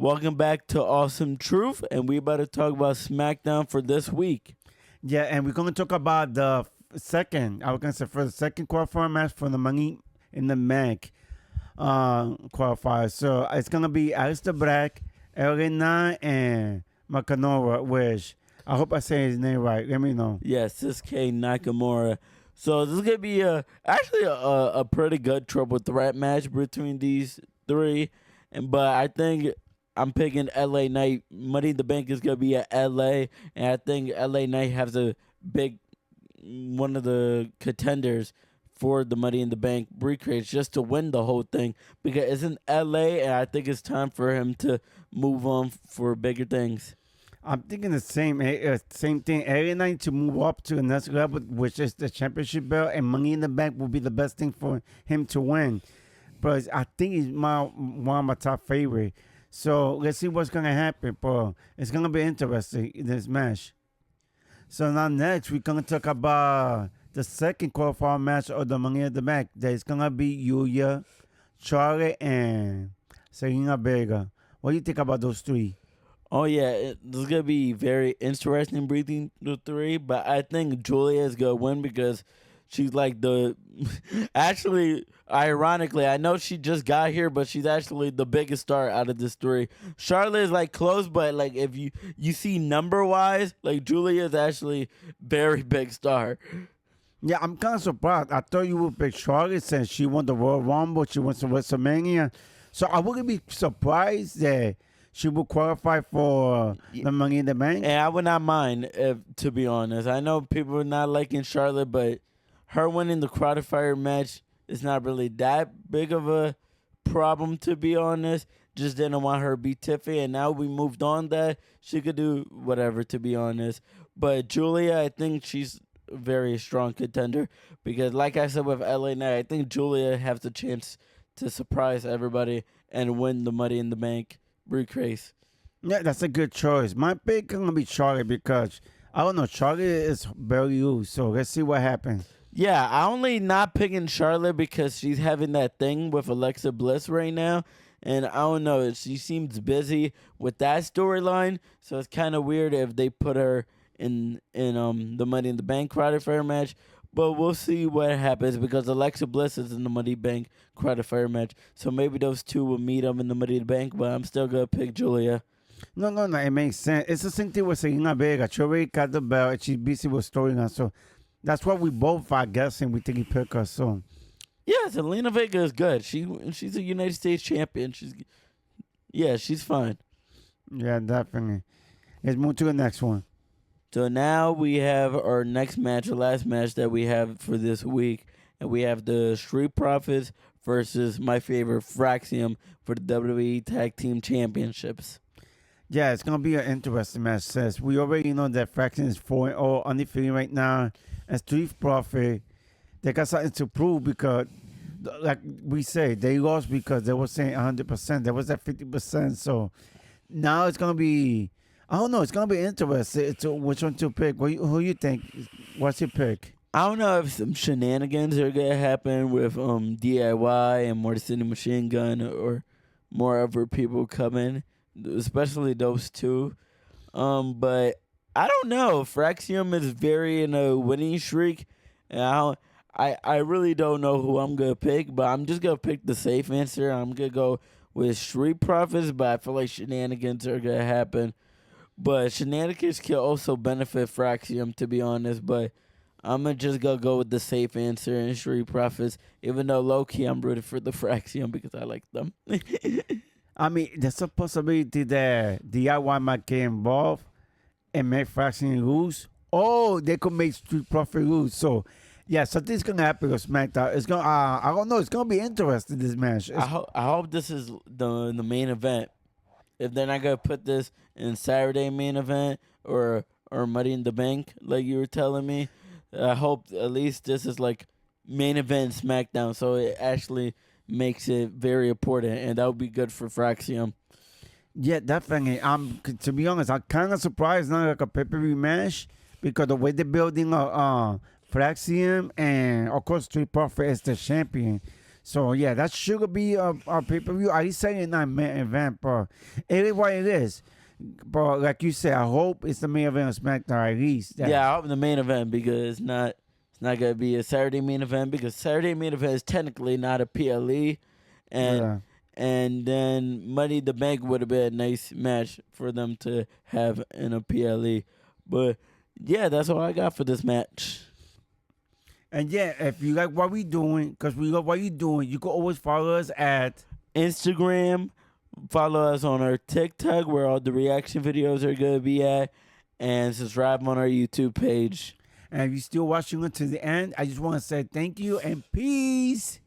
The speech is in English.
Welcome back to Awesome Truth, and we about to talk about SmackDown for this week. Yeah, and we're going to talk about the for the second qualifier match for the Money in the Bank qualifier. So it's going to be Aleister Black, LA Knight, and Nakamura, which I hope I say his name right. Let me know. Yes, Sasuke Nakamura. So this is gonna be actually a pretty good triple threat match between these three, but I think I'm picking LA Knight. Money in the Bank is gonna be at LA, and I think LA Knight has a big one of the contenders for the Money in the Bank briefcase just to win the whole thing because it's in LA, and I think it's time for him to move on for bigger things. I'm thinking the same thing. LA Knight to move up to the next level, which is the championship belt, and Money in the Bank will be the best thing for him to win. But I think he's one of my top favorite. So let's see what's gonna happen. But it's gonna be interesting in this match. So now next we're gonna talk about the second qualifier match of the Money in the Bank. That is gonna be Yuya, Charlotte, and Selena Vega. What do you think about those three? Oh yeah, this is gonna be very interesting breathing the three, but I think Julia is gonna win because she's like the actually ironically, I know she just got here, but she's actually the biggest star out of this three. Charlotte is like close, but like if you see number wise, like Julia is actually very big star. Yeah, I'm kind of surprised. I thought you would pick Charlotte since she won the Royal Rumble, she went to WrestleMania. So I wouldn't be surprised that she will qualify for the Money in the Bank. And I would not mind, if, to be honest. I know people are not liking Charlotte, but her winning the qualifier match is not really that big of a problem, to be honest. Just didn't want her to be Tiffy, and now we moved on that. She could do whatever, to be honest. But Julia, I think she's a very strong contender because, like I said with LA Knight, I think Julia has the chance to surprise everybody and win the Money in the Bank briefcase. Yeah, that's a good choice. My pick is going to be Charlotte because, I don't know, Charlotte is very loose. So let's see what happens. Yeah, I only not picking Charlotte because she's having that thing with Alexa Bliss right now. And I don't know, she seems busy with that storyline. So it's kind of weird if they put her in the Money in the Bank qualifier match. But we'll see what happens because Alexa Bliss is in the Money Bank qualifier match. So maybe those two will meet up in the Money in the Bank, but I'm still going to pick Julia. No, it makes sense. It's the same thing with Selena Vega. She already got the belt and she's busy with storyline. So that's what we both are guessing. We think he pick her soon. Yeah, Selena Vega is good. She's a United States champion. She's fine. Yeah, definitely. Let's move to the next one. So now we have our next match, the last match that we have for this week. And we have the Street Profits versus my favorite, Fraxium, for the WWE Tag Team Championships. Yeah, it's going to be an interesting match, sis. We already know that Fraxium is 4-0 undefeated right now. And Street Profit, they got something to prove because, like we say, they lost because they were saying 100%. There was that 50%. So now it's going to be, I don't know, it's going to be interesting. It's which one to pick. Who you think? What's your pick? I don't know if some shenanigans are going to happen with DIY and Motor City Machine Gun or more other people coming, especially those two. But I don't know. Fraxium is very in a winning streak. And I really don't know who I'm going to pick, but I'm just going to pick the safe answer. I'm going to go with Street Profits, but I feel like shenanigans are going to happen. But shenanigans can also benefit Fraxium, to be honest. But I'm going to just go with the safe answer and Street Profits, even though low-key I'm rooting for the Fraxium because I like them. I mean, there's a possibility that DIY might get involved and make Fraxium lose. Oh, they could make Street Profit lose. So, yeah, something's going to happen with SmackDown. It's going I don't know. It's going to be interesting, this match. I hope this is the main event. If they're not going to put this in Saturday main event or Money in the Bank, like you were telling me, I hope at least this is like main event SmackDown, so it actually makes it very important, and that would be good for Fraxium. Yeah, definitely. To be honest, I'm kind of surprised not like a pay-per-view match because the way they're building Fraxium and of course Street Profit is the champion. So yeah, that should be our pay per view. I say it's not main event, but it is what it is. But like you said, I hope it's the main event of SmackDown at least. Yeah, I hope the main event because it's not gonna be a Saturday main event because Saturday main event is technically not a PLE, and Yeah. and then Money in the Bank would have been a nice match for them to have in a PLE. But yeah, that's all I got for this match. And yeah, if you like what we doing, because we love what you doing, you can always follow us at. Instagram, follow us on our TikTok where all the reaction videos are gonna be at, and subscribe on our YouTube page. And if you're still watching until the end, I just want to say thank you and peace.